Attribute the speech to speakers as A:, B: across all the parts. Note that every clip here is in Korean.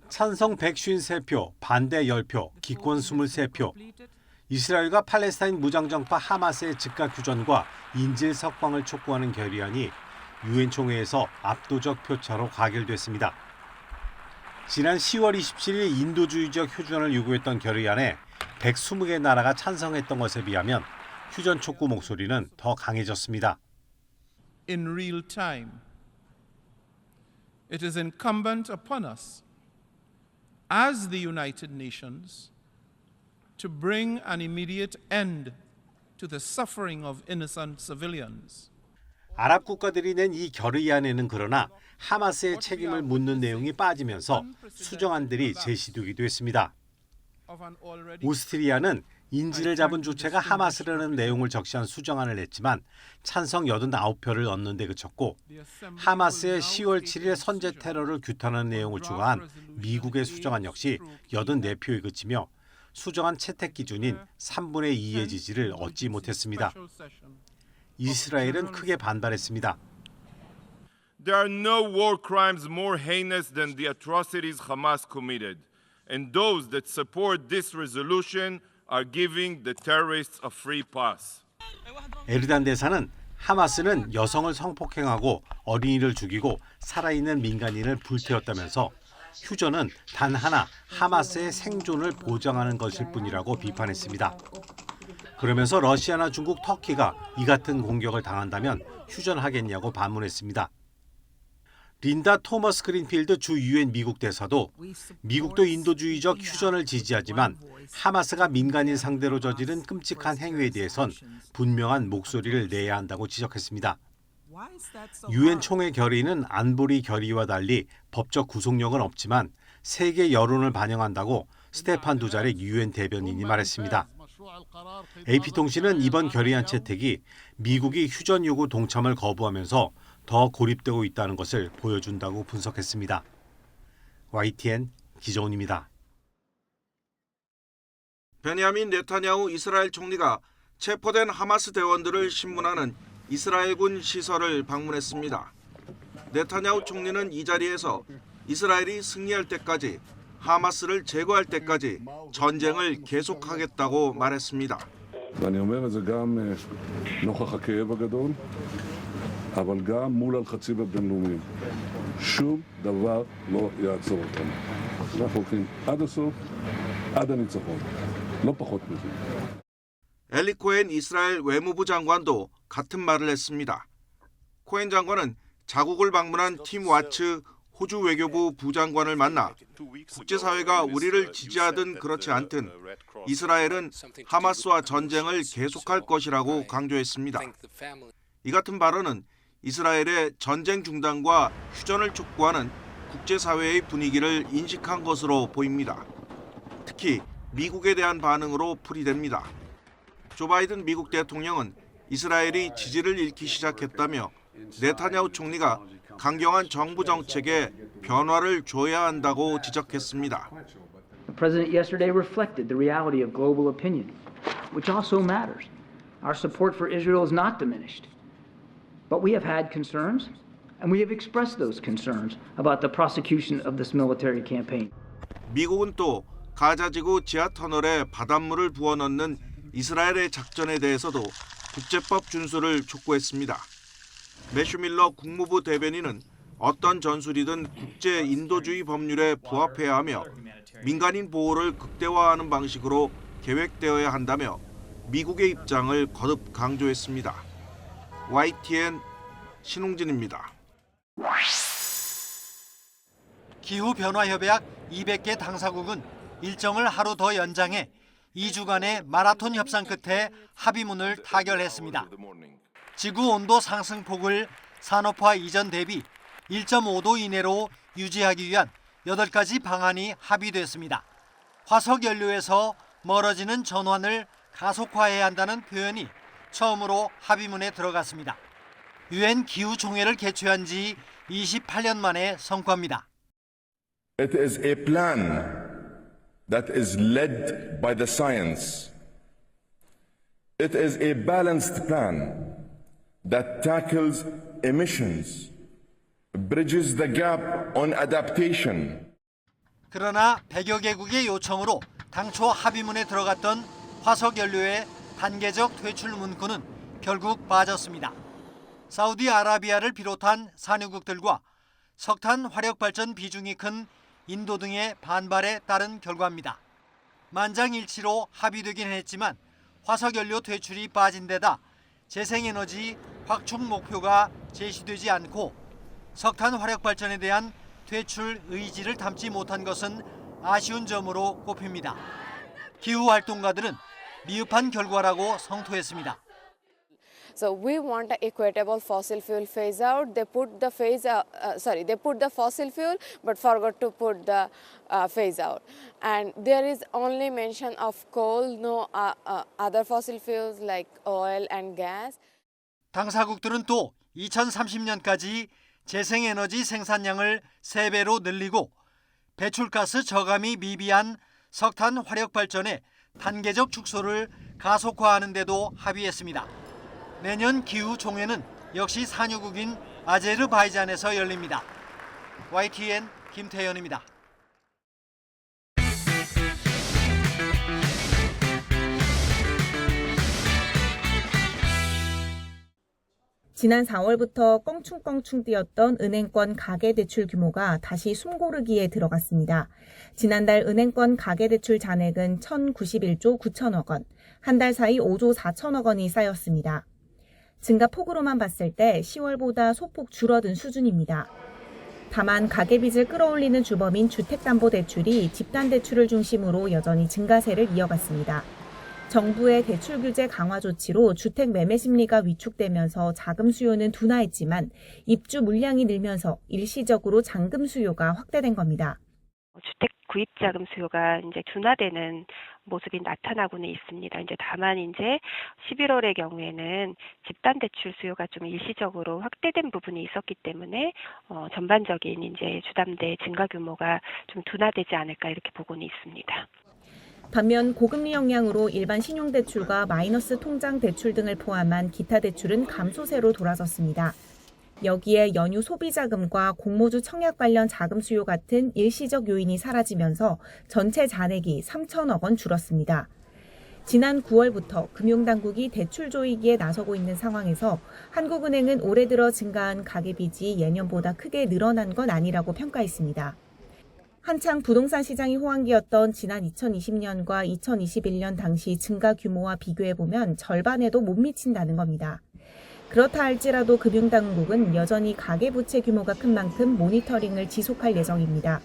A: 찬성 153표, 반대 10표, 기권 23표. 이스라엘과 팔레스타인 무장정파 하마스의 즉각 휴전과 인질 석방을 촉구하는 결의안이 유엔 총회에서 압도적 표차로 가결됐습니다. 지난 10월 27일 인도주의적 휴전을 요구했던 결의안에 120개 나라가 찬성했던 것에 비하면 휴전 촉구 목소리는 더 강해졌습니다.
B: In real time, it is incumbent upon us as the United Nations to bring an immediate end to the suffering of innocent civilians.
A: 아랍 국가들이 낸 이 결의안에는 그러나 하마스의 책임을 묻는 내용이 빠지면서 수정안들이 제시되기도 했습니다. 오스트리아는 인질을 잡은 주체가 하마스라는 내용을 적시한 수정안을 냈지만 찬성 89표를 얻는 데 그쳤고 하마스의 10월 7일 선제 테러를 규탄하는 내용을 추가한 미국의 수정안 역시 84표에 그치며 수정안 채택 기준인 3분의 2의 지지를 얻지 못했습니다. 이스라엘은 크게 반발했습니다.
C: There are no war crimes more heinous than the atrocities Hamas committed, and those that support this resolution are giving the terrorists a free pass.
A: 에르단 대사는 하마스는 여성을 성폭행하고 어린이를 죽이고 살아있는 민간인을 불태웠다면서 휴전은 단 하나 하마스의 생존을 보장하는 것일 뿐이라고 비판했습니다. 그러면서 러시아나 중국, 터키가 이 같은 공격을 당한다면 휴전하겠냐고 반문했습니다. 린다 토머스 그린필드 주 유엔 미국 대사도 미국도 인도주의적 휴전을 지지하지만 하마스가 민간인 상대로 저지른 끔찍한 행위에 대해선 분명한 목소리를 내야 한다고 지적했습니다. 유엔 총회 결의는 안보리 결의와 달리 법적 구속력은 없지만 세계 여론을 반영한다고 스테판 두자릭 유엔 대변인이 말했습니다. AP통신은 이번 결의안 채택이 미국이 휴전 요구 동참을 거부하면서 더 고립되고 있다는 것을 보여준다고 분석했습니다. YTN 기정훈입니다.
D: 베냐민 네타냐후 이스라엘 총리가 체포된 하마스 대원들을 신문하는 이스라엘군 시설을 방문했습니다. 네타냐후 총리는 이 자리에서 이스라엘이 승리할 때까지 하마스를 제거할 때까지 전쟁을 계속하겠다고 말했습니다.
E: ואני אומר את זה גם נוכח הכאב הגדול, אבל גם מול הלחצים הבינלאומיים. שום דבר לא יעצור אותנו. אנחנו הולכים עד הסוף, עד הניצחון. לא פחות מזה.
D: 엘리 코헨 이스라엘 외무부 장관도 같은 말을 했습니다. 코헨 장관은 자국을 방문한 팀 와츠 호주 외교부 부장관을 만나 국제사회가 우리를 지지하든 그렇지 않든 이스라엘은 하마스와 전쟁을 계속할 것이라고 강조했습니다. 이 같은 발언은 이스라엘의 전쟁 중단과 휴전을 촉구하는 국제사회의 분위기를 인식한 것으로 보입니다. 특히 미국에 대한 반응으로 풀이됩니다. 조 바이든 미국 대통령은 이스라엘이 지지를 잃기 시작했다며 네타냐후 총리가 강경한 정부 정책에 변화를 줘야 한다고 지적했습니다.
F: The president yesterday reflected the reality of global opinion, which also matters. Our support for Israel is not diminished. But we have had concerns, and we have expressed those concerns about the prosecution of this military campaign.
D: 미국은 또 가자지구 지하 터널에 바닷물을 부어넣는 이스라엘의 작전에 대해서도 국제법 준수를 촉구했습니다. 매슈 밀러 국무부 대변인은 어떤 전술이든 국제 인도주의 법률에 부합해야 하며 민간인 보호를 극대화하는 방식으로 계획되어야 한다며 미국의 입장을 거듭 강조했습니다. YTN 신홍진입니다.
G: 기후변화협약 200개 당사국은 일정을 하루 더 연장해 2주간의 마라톤 협상 끝에 합의문을 타결했습니다. 지구 온도 상승폭을 산업화 이전 대비 1.5도 이내로 유지하기 위한 8가지 방안이 합의됐습니다. 화석 연료에서 멀어지는 전환을 가속화해야 한다는 표현이 처음으로 합의문에 들어갔습니다. 유엔 기후총회를 개최한 지 28년 만의 성과입니다.
H: It is a plan that is led by the science. It is a balanced plan that tackles emissions, bridges the gap on adaptation.
G: 그러나 100여 개국의 요청으로 당초 합의문에 들어갔던 화석연료의 단계적 퇴출 문구는 결국 빠졌습니다. 사우디아라비아를 비롯한 산유국들과 석탄 화력 발전 비중이 큰 인도 등의 반발에 따른 결과입니다. 만장일치로 합의되긴 했지만 화석연료 퇴출이 빠진 데다 재생에너지 확충 목표가 제시되지 않고 석탄 화력 발전에 대한 퇴출 의지를 담지 못한 것은 아쉬운 점으로 꼽힙니다. 기후활동가들은 미흡한 결과라고 성토했습니다.
I: So we want an equitable fossil fuel phase out. They put the fossil fuel, but forgot to put the phase out. And there is only mention of coal, no other fossil fuels like oil and gas.
G: 당사국들은 또 2030년까지 재생에너지 생산량을 3배로 늘리고 배출가스 저감이 미비한 석탄 화력 발전의 단계적 축소를 가속화하는 데도 합의했습니다. 내년 기후 총회는 역시 산유국인 아제르바이잔에서 열립니다. YTN 김태현입니다.
J: 지난 4월부터 껑충껑충 뛰었던 은행권 가계대출 규모가 다시 숨고르기에 들어갔습니다. 지난달 은행권 가계대출 잔액은 1,091조 9천억 원, 한 달 사이 5조 4천억 원이 쌓였습니다. 증가폭으로만 봤을 때 10월보다 소폭 줄어든 수준입니다. 다만 가계빚을 끌어올리는 주범인 주택담보대출이 집단대출을 중심으로 여전히 증가세를 이어갔습니다. 정부의 대출 규제 강화 조치로 주택 매매 심리가 위축되면서 자금 수요는 둔화했지만 입주 물량이 늘면서 일시적으로 잔금 수요가 확대된 겁니다.
K: 주택 구입 자금 수요가 이제 둔화되는 모습이 나타나고는 있습니다. 이제 다만 이제 11월의 경우에는 집단 대출 수요가 좀 일시적으로 확대된 부분이 있었기 때문에 전반적인 이제 주담대 증가 규모가 좀 둔화되지 않을까 이렇게 보고는 있습니다.
J: 반면 고금리 영향으로 일반 신용대출과 마이너스 통장 대출 등을 포함한 기타 대출은 감소세로 돌아섰습니다. 여기에 연휴 소비자금과 공모주 청약 관련 자금 수요 같은 일시적 요인이 사라지면서 전체 잔액이 3천억 원 줄었습니다. 지난 9월부터 금융당국이 대출 조이기에 나서고 있는 상황에서 한국은행은 올해 들어 증가한 가계빚이 예년보다 크게 늘어난 건 아니라고 평가했습니다. 한창 부동산 시장이 호황기였던 지난 2020년과 2021년 당시 증가 규모와 비교해보면 절반에도 못 미친다는 겁니다. 그렇다 할지라도 금융당국은 여전히 가계부채 규모가 큰 만큼 모니터링을 지속할 예정입니다.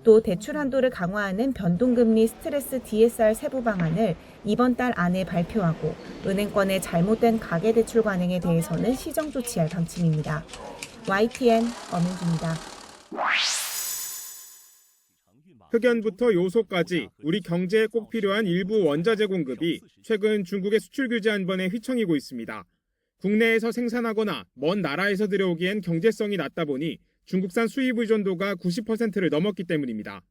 J: 또 대출 한도를 강화하는 변동금리 스트레스 DSR 세부 방안을 이번 달 안에 발표하고 은행권의 잘못된 가계대출 관행에 대해서는 시정 조치할 방침입니다. YTN 엄은주입니다.
L: 흑연부터 요소까지 우리 경제에 꼭 필요한 일부 원자재 공급이 최근 중국의 수출 규제 한 번에 휘청이고 있습니다. 국내에서 생산하거나 먼 나라에서 들여오기엔 경제성이 낮다 보니 중국산 수입 의존도가 90%를 넘었기 때문입니다.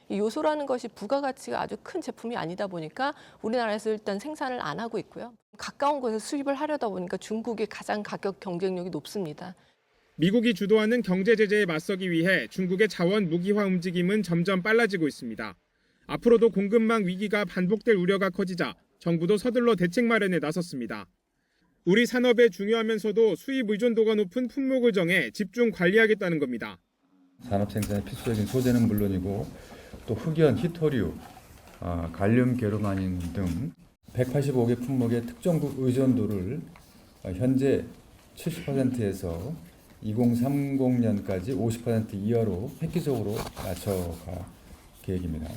M: 이 요소라는 것이 부가가치가 아주 큰 제품이 아니다 보니까 우리나라에서 일단 생산을 안 하고 있고요. 가까운 곳에서 수입을 하려다 보니까 중국이 가장 가격 경쟁력이 높습니다.
L: 미국이 주도하는 경제 제재에 맞서기 위해 중국의 자원 무기화 움직임은 점점 빨라지고 있습니다. 앞으로도 공급망 위기가 반복될 우려가 커지자 정부도 서둘러 대책 마련에 나섰습니다. 우리 산업에 중요하면서도 수입 의존도가 높은 품목을 정해 집중 관리하겠다는 겁니다.
N: 산업 생산에 필수적인 소재는 물론이고 또 흑연, 희토류, 갈륨, 게르마닌 등 185개 품목의 특정국 의존도를 현재 70%에서 2030년까지 50% 이하로 획기적으로 낮춰갈 계획입니다.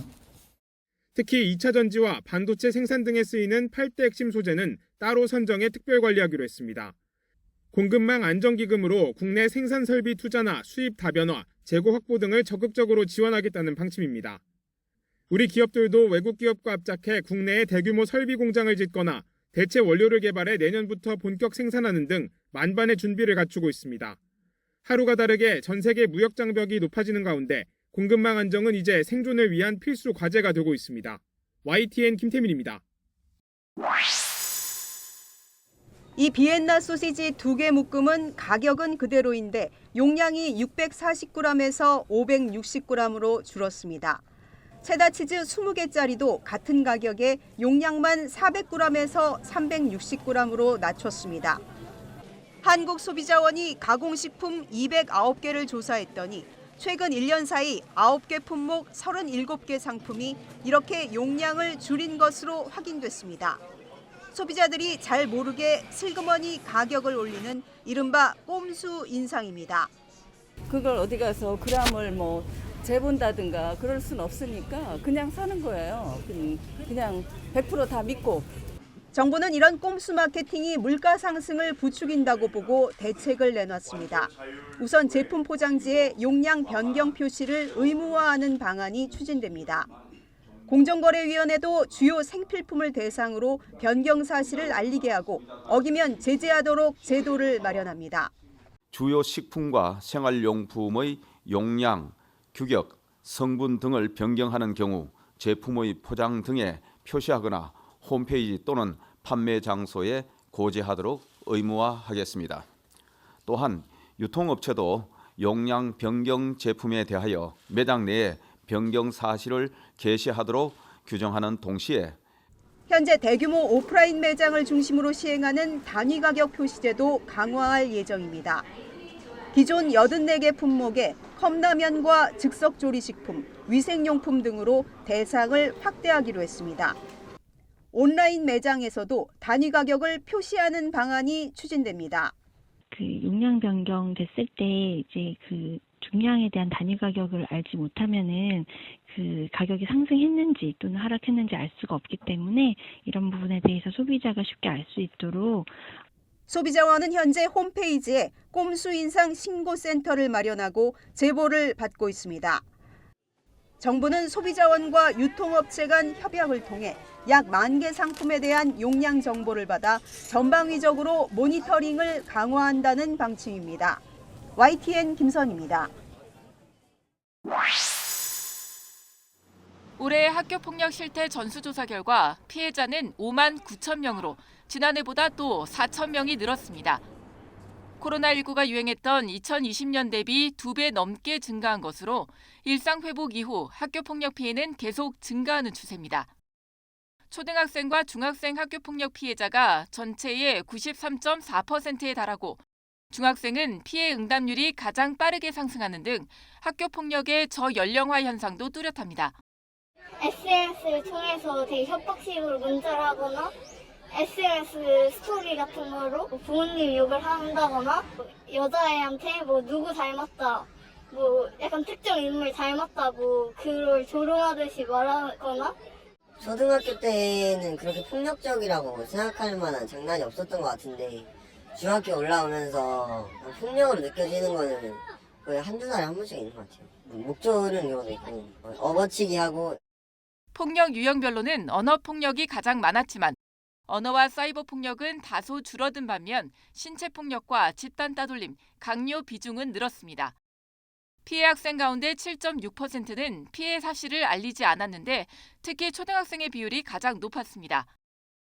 L: 특히 2차 전지와 반도체 생산 등에 쓰이는 8대 핵심 소재는 따로 선정해 특별 관리하기로 했습니다. 공급망 안정기금으로 국내 생산 설비 투자나 수입 다변화, 재고 확보 등을 적극적으로 지원하겠다는 방침입니다. 우리 기업들도 외국 기업과 합작해 국내에 대규모 설비 공장을 짓거나 대체 원료를 개발해 내년부터 본격 생산하는 등 만반의 준비를 갖추고 있습니다. 하루가 다르게 전 세계 무역 장벽이 높아지는 가운데 공급망 안정은 이제 생존을 위한 필수 과제가 되고 있습니다. YTN 김태민입니다.
O: 이 비엔나 소시지 2개 묶음은 가격은 그대로인데 용량이 640g에서 560g으로 줄었습니다. 체다 치즈 20개짜리도 같은 가격에 용량만 400g에서 360g으로 낮췄습니다. 한국소비자원이 가공식품 209개를 조사했더니 최근 1년 사이 9개 품목 37개 상품이 이렇게 용량을 줄인 것으로 확인됐습니다. 소비자들이 잘 모르게 슬그머니 가격을 올리는 이른바 꼼수 인상입니다.
P: 그걸 어디 가서 그람을 재본다든가 그럴 순 없으니까 그냥 사는 거예요. 그냥 100% 다 믿고.
O: 정부는 이런 꼼수 마케팅이 물가 상승을 부추긴다고 보고 대책을 내놨습니다. 우선 제품 포장지에 용량 변경 표시를 의무화하는 방안이 추진됩니다. 공정거래위원회도 주요 생필품을 대상으로 변경 사실을 알리게 하고 어기면 제재하도록 제도를 마련합니다.
Q: 주요 식품과 생활용품의 용량, 규격, 성분 등을 변경하는 경우 제품의 포장 등에 표시하거나 홈페이지 또는 판매 장소에 고지하도록 의무화하겠습니다. 또한 유통업체도 용량 변경 제품에 대하여 매장 내에 변경 사실을 게시하도록 규정하는 동시에
O: 현재 대규모 오프라인 매장을 중심으로 시행하는 단위 가격 표시제도 강화할 예정입니다. 기존 84개 품목에 컵라면과 즉석조리식품, 위생용품 등으로 대상을 확대하기로 했습니다. 온라인 매장에서도 단위 가격을 표시하는 방안이 추진됩니다.
R: 용량 변경 됐을 때 이제 중량에 대한 단위 가격을 알지 못하면은 가격이 상승했는지 또는 하락했는지 알 수가 없기 때문에 이런 부분에 대해서 소비자가 쉽게 알 수 있도록
O: 소비자원은 현재 홈페이지에 꼼수 인상 신고센터를 마련하고 제보를 받고 있습니다. 정부는 소비자원과 유통업체 간 협약을 통해 약 10,000개 상품에 대한 용량 정보를 받아 전방위적으로 모니터링을 강화한다는 방침입니다. YTN 김선입니다.
S: 올해 학교폭력 실태 전수조사 결과 피해자는 5만 9천 명으로 지난해보다 또 4천 명이 늘었습니다. 코로나19가 유행했던 2020년 대비 2배 넘게 증가한 것으로 일상 회복 이후 학교폭력 피해는 계속 증가하는 추세입니다. 초등학생과 중학생 학교폭력 피해자가 전체의 93.4%에 달하고 중학생은 피해 응답률이 가장 빠르게 상승하는 등 학교폭력의 저연령화 현상도 뚜렷합니다.
T: SNS를 통해서 되게 협박식으로 문자를 하거나 SNS 스토리 같은 거로 부모님 욕을 한다거나 여자애한테 누구 닮았다, 약간 특정 인물 닮았다고 그걸 조롱하듯이 말하거나.
U: 초등학교 때는 그렇게 폭력적이라고 생각할 만한 장난이 없었던 것 같은데 중학교 올라오면서 폭력으로 느껴지는 거는 거의 한두 달에 한 번씩 있는 것 같아요. 목 조르는 경우도 있고 업어치기 하고.
S: 폭력 유형별로는 언어폭력이 가장 많았지만 언어와 사이버 폭력은 다소 줄어든 반면 신체 폭력과 집단 따돌림, 강요 비중은 늘었습니다. 피해 학생 가운데 7.6%는 피해 사실을 알리지 않았는데 특히 초등학생의 비율이 가장 높았습니다.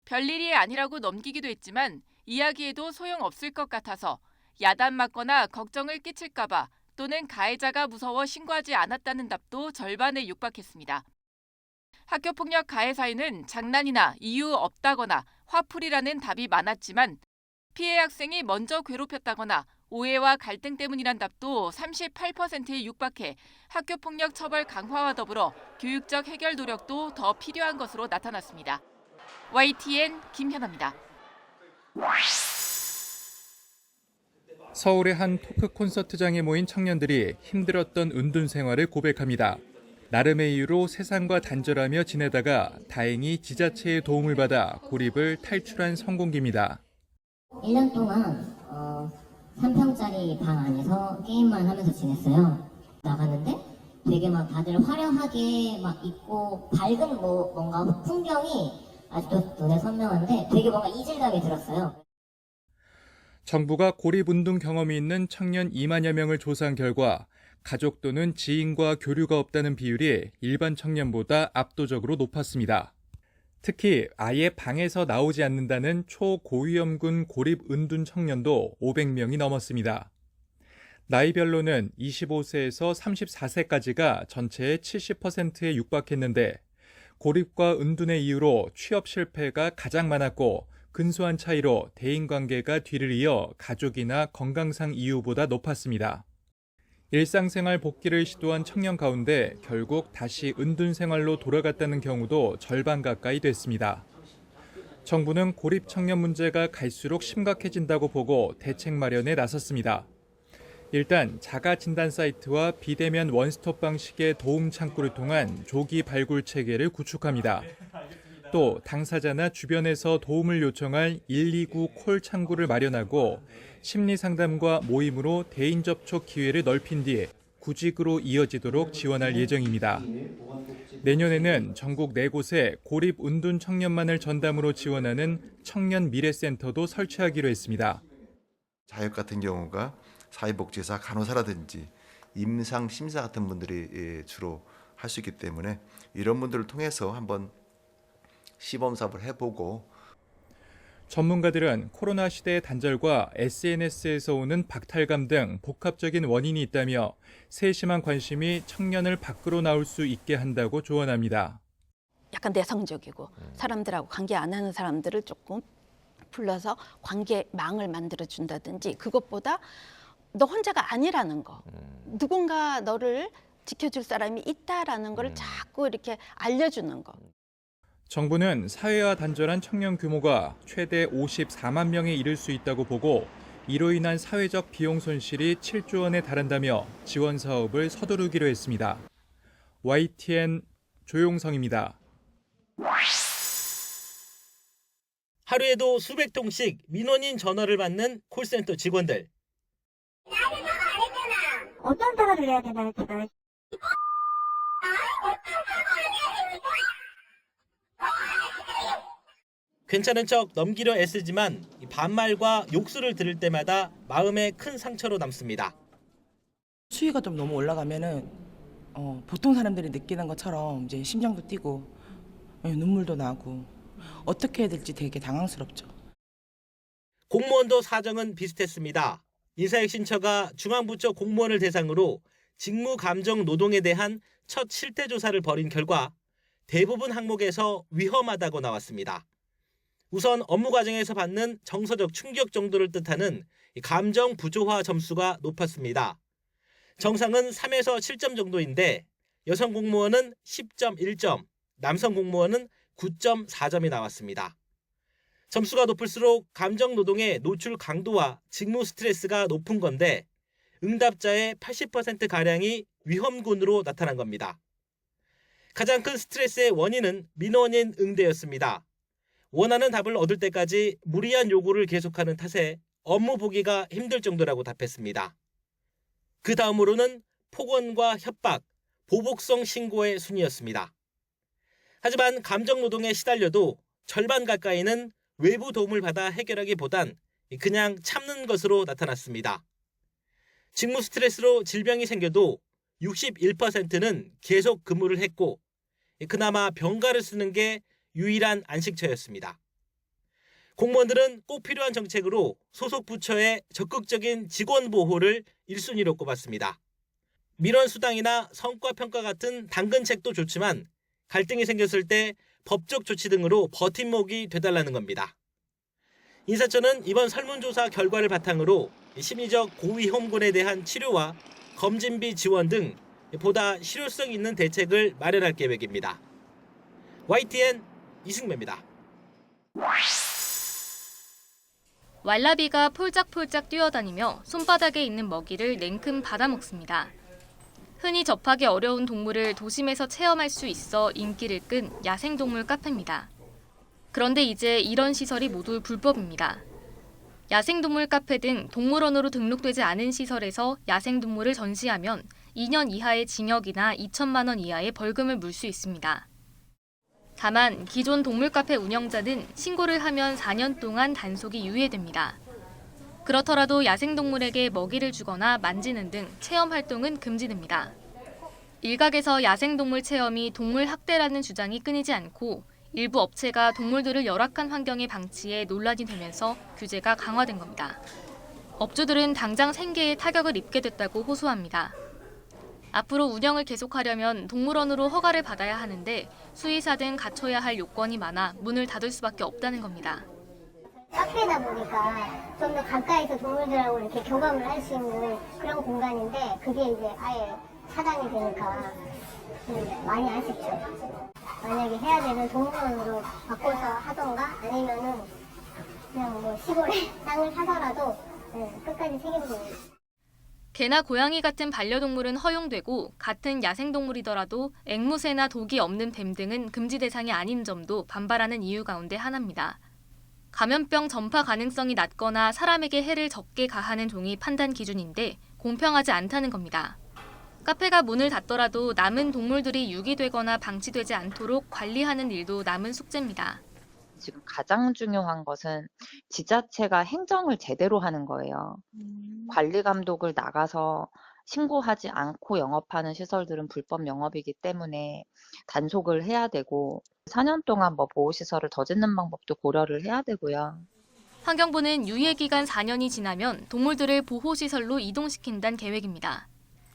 S: 별일이 아니라고 넘기기도 했지만 이야기해도 소용없을 것 같아서 야단 맞거나 걱정을 끼칠까 봐 또는 가해자가 무서워 신고하지 않았다는 답도 절반에 육박했습니다. 학교폭력 가해 사유는 장난이나 이유 없다거나 화풀이라는 답이 많았지만 피해 학생이 먼저 괴롭혔다거나 오해와 갈등 때문이란 답도 38%에 육박해 학교폭력 처벌 강화와 더불어 교육적 해결 노력도 더 필요한 것으로 나타났습니다. YTN 김현아입니다.
V: 서울의 한 토크 콘서트장에 모인 청년들이 힘들었던 은둔 생활을 고백합니다. 나름의 이유로 세상과 단절하며 지내다가 다행히 지자체의 도움을 받아 고립을 탈출한 성공기입니다.
W: 1년 동안 3평짜리 방 안에서 게임만 하면서 지냈어요. 나갔는데 되게 다들 화려하게 입고 밝은 뭔가 풍경이 아직도 눈에 선명한데 되게 뭔가 이질감이 들었어요.
V: 정부가 고립운동 경험이 있는 청년 2만여 명을 조사한 결과 가족 또는 지인과 교류가 없다는 비율이 일반 청년보다 압도적으로 높았습니다. 특히 아예 방에서 나오지 않는다는 초고위험군 고립 은둔 청년도 500명이 넘었습니다. 나이별로는 25세에서 34세까지가 전체의 70%에 육박했는데 고립과 은둔의 이유로 취업 실패가 가장 많았고 근소한 차이로 대인관계가 뒤를 이어 가족이나 건강상 이유보다 높았습니다. 일상생활 복귀를 시도한 청년 가운데 결국 다시 은둔 생활로 돌아갔다는 경우도 절반 가까이 됐습니다. 정부는 고립 청년 문제가 갈수록 심각해진다고 보고 대책 마련에 나섰습니다. 일단 자가 진단 사이트와 비대면 원스톱 방식의 도움 창구를 통한 조기 발굴 체계를 구축합니다. 또 당사자나 주변에서 도움을 요청할 129 콜 창구를 마련하고 심리 상담과 모임으로 대인 접촉 기회를 넓힌 뒤 구직으로 이어지도록 지원할 예정입니다. 내년에는 전국 4곳에 고립 은둔 청년만을 전담으로 지원하는 청년 미래센터도 설치하기로 했습니다.
A: 자역 같은 경우가 사회복지사, 간호사라든지 임상 심사 같은 분들이 주로 할 수 있기 때문에 이런 분들을 통해서 한번 시범 사업을 해보고.
V: 전문가들은 코로나 시대의 단절과 SNS에서 오는 박탈감 등 복합적인 원인이 있다며 세심한 관심이 청년을 밖으로 나올 수 있게 한다고 조언합니다.
B: 약간 내성적이고 사람들하고 관계 안 하는 사람들을 조금 불러서 관계망을 만들어준다든지, 그것보다 너 혼자가 아니라는 거, 누군가 너를 지켜줄 사람이 있다라는 걸 자꾸 이렇게 알려주는 거.
V: 정부는 사회와 단절한 청년 규모가 최대 54만 명에 이를 수 있다고 보고 이로 인한 사회적 비용 손실이 7조 원에 달한다며 지원 사업을 서두르기로 했습니다. YTN 조용성입니다.
C: 하루에도 수백 통씩 민원인 전화를 받는 콜센터 직원들.
T: 어떤 사과를 해야 되나요, 제가?
C: 괜찮은 척 넘기려 애쓰지만 반말과 욕설을 들을 때마다 마음에 큰 상처로 남습니다.
X: 수위가 좀 너무 올라가면은 보통 사람들이 느끼는 것처럼 이제 심장도 뛰고 눈물도 나고 어떻게 해야 될지 되게 당황스럽죠.
C: 공무원도 사정은 비슷했습니다. 인사혁신처가 중앙부처 공무원을 대상으로 직무 감정 노동에 대한 첫 실태 조사를 벌인 결과 대부분 항목에서 위험하다고 나왔습니다. 우선 업무 과정에서 받는 정서적 충격 정도를 뜻하는 감정 부조화 점수가 높았습니다. 정상은 3에서 7점 정도인데 여성 공무원은 10.1점, 남성 공무원은 9.4점이 나왔습니다. 점수가 높을수록 감정 노동의 노출 강도와 직무 스트레스가 높은 건데 응답자의 80%가량이 위험군으로 나타난 겁니다. 가장 큰 스트레스의 원인은 민원인 응대였습니다. 원하는 답을 얻을 때까지 무리한 요구를 계속하는 탓에 업무 보기가 힘들 정도라고 답했습니다. 그 다음으로는 폭언과 협박, 보복성 신고의 순이었습니다. 하지만 감정노동에 시달려도 절반 가까이는 외부 도움을 받아 해결하기보단 그냥 참는 것으로 나타났습니다. 직무 스트레스로 질병이 생겨도 61%는 계속 근무를 했고 그나마 병가를 쓰는 게 유일한 안식처였습니다. 공무원들은 꼭 필요한 정책으로 소속 부처의 적극적인 직원 보호를 1순위로 꼽았습니다. 민원 수당이나 성과평가 같은 당근책도 좋지만 갈등이 생겼을 때 법적 조치 등으로 버팀목이 되달라는 겁니다. 인사처는 이번 설문조사 결과를 바탕으로 심리적 고위험군에 대한 치료와 검진비 지원 등 보다 실효성 있는 대책을 마련할 계획입니다. YTN 이승배입니다.
Y: 왈라비가 폴짝폴짝 뛰어다니며 손바닥에 있는 먹이를 냉큼 받아먹습니다. 흔히 접하기 어려운 동물을 도심에서 체험할 수 있어 인기를 끈 야생동물 카페입니다. 그런데 이제 이런 시설이 모두 불법입니다. 야생동물 카페 등 동물원으로 등록되지 않은 시설에서 야생동물을 전시하면 2년 이하의 징역이나 2천만 원 이하의 벌금을 물 수 있습니다. 다만 기존 동물 카페 운영자는 신고를 하면 4년 동안 단속이 유예됩니다. 그렇더라도 야생동물에게 먹이를 주거나 만지는 등 체험 활동은 금지됩니다. 일각에서 야생동물 체험이 동물 학대라는 주장이 끊이지 않고 일부 업체가 동물들을 열악한 환경에 방치해 논란이 되면서 규제가 강화된 겁니다. 업주들은 당장 생계에 타격을 입게 됐다고 호소합니다. 앞으로 운영을 계속하려면 동물원으로 허가를 받아야 하는데 수의사 등 갖춰야 할 요건이 많아 문을 닫을 수밖에 없다는 겁니다.
T: 카페다 보니까 좀 더 가까이서 동물들하고 이렇게 교감을 할 수 있는 그런 공간인데 그게 이제 아예 차단이 되니까 좀 많이 아쉽죠. 만약에 해야 되는 동물원으로 바꿔서 하던가 아니면은 그냥 뭐 시골에 땅을 사서라도 끝까지 책임집니다.
Y: 개나 고양이 같은 반려동물은 허용되고 같은 야생동물이더라도 앵무새나 독이 없는 뱀 등은 금지 대상이 아닌 점도 반발하는 이유 가운데 하나입니다. 감염병 전파 가능성이 낮거나 사람에게 해를 적게 가하는 종이 판단 기준인데 공평하지 않다는 겁니다. 카페가 문을 닫더라도 남은 동물들이 유기되거나 방치되지 않도록 관리하는 일도 남은 숙제입니다.
D: 지금 가장 중요한 것은 지자체가 행정을 제대로 하는 거예요. 관리 감독을 나가서 신고하지 않고 영업하는 시설들은 불법 영업이기 때문에 단속을 해야 되고 4년 동안 보호시설을 더 짓는 방법도 고려를 해야 되고요.
Y: 환경부는 유예기간 4년이 지나면 동물들을 보호시설로 이동시킨다는 계획입니다.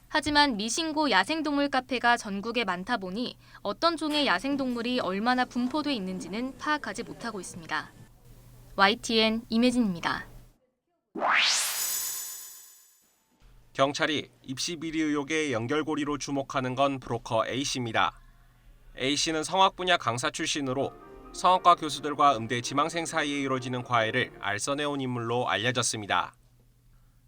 Y: 하지만 미신고 야생동물 카페가 전국에 많다 보니 어떤 종의 야생동물이 얼마나 분포돼 있는지는 파악하지 못하고 있습니다. YTN 임혜진입니다.
E: 경찰이 입시 비리 의혹의 연결고리로 주목하는 건 브로커 A씨입니다. A씨는 성악 분야 강사 출신으로 성악과 교수들과 음대 지망생 사이에 이루어지는 과외를 알선해온 인물로 알려졌습니다.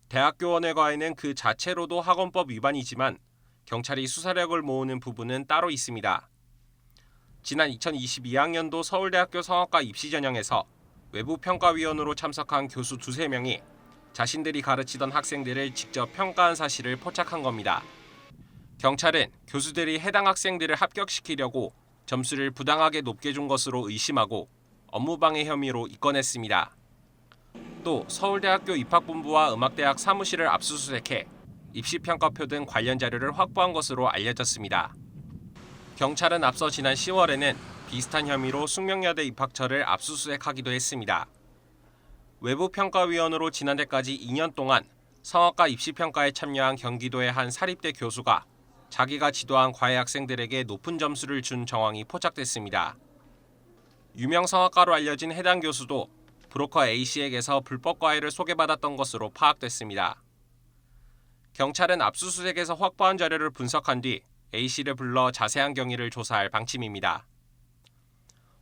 E: 대학교원의 과외는 그 자체로도 학원법 위반이지만 경찰이 수사력을 모으는 부분은 따로 있습니다. 지난 2022학년도 서울대학교 성악과 입시전형에서 외부평가위원으로 참석한 교수 2~3명이 자신들이 가르치던 학생들을 직접 평가한 사실을 포착한 겁니다. 경찰은 교수들이 해당 학생들을 합격시키려고 점수를 부당하게 높게 준 것으로 의심하고 업무방해 혐의로 입건했습니다. 또 서울대학교 입학본부와 음악대학 사무실을 압수수색해 입시평가표 등 관련 자료를 확보한 것으로 알려졌습니다. 경찰은 앞서 지난 10월에는 비슷한 혐의로 숙명여대 입학처를 압수수색하기도 했습니다. 외부평가위원으로 지난해까지 2년 동안 성악과 입시평가에 참여한 경기도의 한 사립대 교수가 자기가 지도한 과외 학생들에게 높은 점수를 준 정황이 포착됐습니다. 유명 성악가로 알려진 해당 교수도 브로커 A씨에게서 불법 과외를 소개받았던 것으로 파악됐습니다. 경찰은 압수수색에서 확보한 자료를 분석한 뒤 A씨를 불러 자세한 경위를 조사할 방침입니다.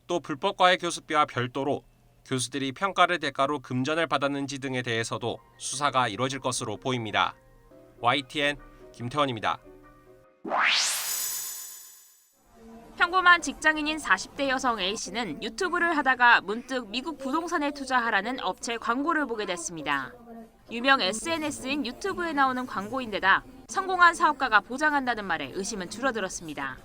E: 또 불법 과외 교수비와 별도로 교수들이 평가를 대가로 금전을 받았는지 등에 대해서도 수사가 이뤄질 것으로 보입니다. YTN 김태원입니다.
F: 평범한 직장인인 40대 여성 A씨는 유튜브를 하다가 문득 미국 부동산에 투자하라는 업체 광고를 보게 됐습니다. 유명 SNS인 유튜브에 나오는 광고인데다 성공한 사업가가 보장한다는 말에 의심은 줄어들었습니다.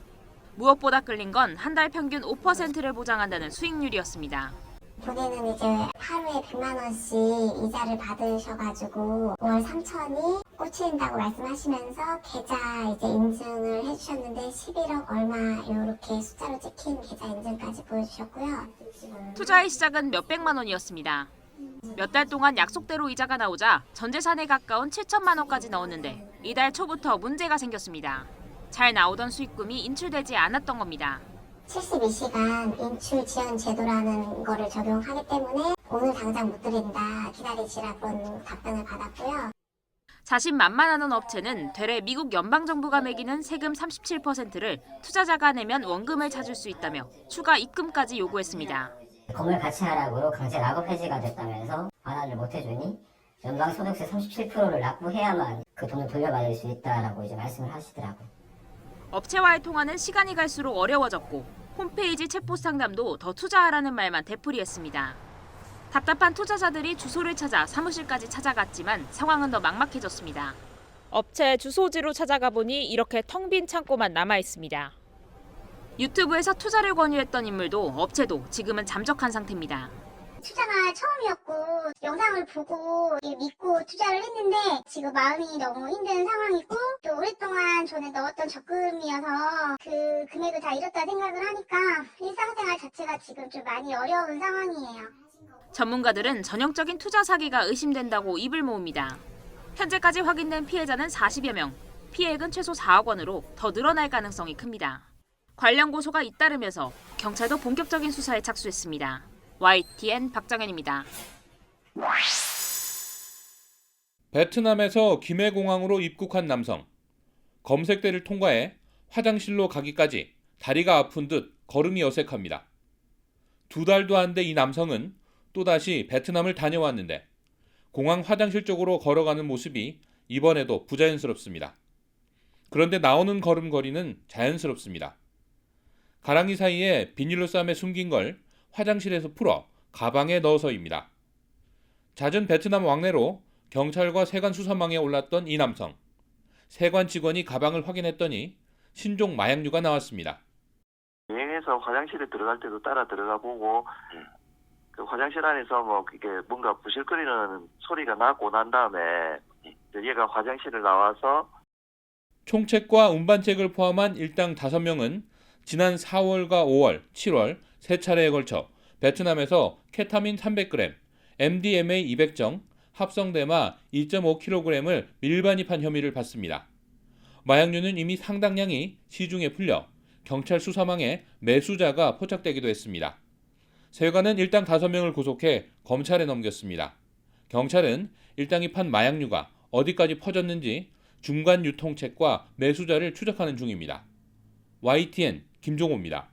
F: 무엇보다 끌린 건 한 달 평균 5%를 보장한다는 수익률이었습니다.
T: 본인은 이제 하루에 100만 원씩 이자를 받으셔가지고 월 3천이 꽂힌다고 말씀하시면서 계좌 이제 인증을 해주셨는데 11억 얼마 이렇게 숫자로 찍힌 계좌 인증까지 보여주셨고요.
F: 투자의 시작은 몇백만 원이었습니다. 몇 달 동안 약속대로 이자가 나오자 전 재산에 가까운 7천만 원까지 넣었는데 이달 초부터 문제가 생겼습니다. 잘 나오던 수익금이 인출되지 않았던 겁니다.
T: 72시간 인출 지연 제도라는 거를 적용하기 때문에 오늘 당장 못 드린다, 기다리시라 그런 답변을 받았고요.
F: 자신만만하던 업체는 되레 미국 연방정부가 매기는 세금 37%를 투자자가 내면 원금을 찾을 수 있다며 추가 입금까지 요구했습니다.
W: 건물 가치 하락으로 강제 락업 해지가 됐다면서 반환을 못 해주니 연방소득세 37%를 납부해야만 그 돈을 돌려받을 수 있다라고 이제 말씀을 하시더라고요.
F: 업체와의 통화는 시간이 갈수록 어려워졌고 홈페이지 챗봇 상담도 더 투자하라는 말만 되풀이했습니다. 답답한 투자자들이 주소를 찾아 사무실까지 찾아갔지만 상황은 더 막막해졌습니다. 업체 주소지로 찾아가 보니 이렇게 텅 빈 창고만 남아 있습니다. 유튜브에서 투자를 권유했던 인물도 업체도 지금은 잠적한 상태입니다.
T: 투자가 처음이었고 영상을 보고 믿고 투자를 했는데 지금 마음이 너무 힘든 상황이고 또 오랫동안 전에 넣었던 적금이어서 그 금액을 다 잃었다 생각을 하니까 일상생활 자체가 지금 좀 많이 어려운 상황이에요.
F: 전문가들은 전형적인 투자 사기가 의심된다고 입을 모읍니다. 현재까지 확인된 피해자는 40여 명, 피해액은 최소 4억 원으로 더 늘어날 가능성이 큽니다. 관련 고소가 잇따르면서 경찰도 본격적인 수사에 착수했습니다. YTN 박정현입니다.
V: 베트남에서 김해공항으로 입국한 남성. 검색대를 통과해 화장실로 가기까지 다리가 아픈 듯 걸음이 어색합니다. 2달도 안 돼 이 남성은 또다시 베트남을 다녀왔는데 공항 화장실 쪽으로 걸어가는 모습이 이번에도 부자연스럽습니다. 그런데 나오는 걸음걸이는 자연스럽습니다. 가랑이 사이에 비닐로 쌈에 숨긴 걸 화장실에서 풀어 가방에 넣어서입니다. 잦은 베트남 왕래로 경찰과 세관 수사망에 올랐던 이 남성. 세관 직원이 가방을 확인했더니 신종 마약류가 나왔습니다.
G: 여행해서 화장실에 들어갈 때도 따라 들어가 보고 그 화장실 안에서 뭐 이게 뭔가 부실거리는 소리가 나고 난 다음에 얘가 화장실을 나와서
V: 총책과 운반책을 포함한 일당 5명은 지난 4월과 5월, 7월 세 차례에 걸쳐 베트남에서 케타민 300g, MDMA 200정, 합성대마 2.5kg을 밀반입한 혐의를 받습니다. 마약류는 이미 상당량이 시중에 풀려 경찰 수사망에 매수자가 포착되기도 했습니다. 세관은 일당 5명을 구속해 검찰에 넘겼습니다. 경찰은 일당이 판 마약류가 어디까지 퍼졌는지 중간 유통책과 매수자를 추적하는 중입니다. YTN 김종호입니다.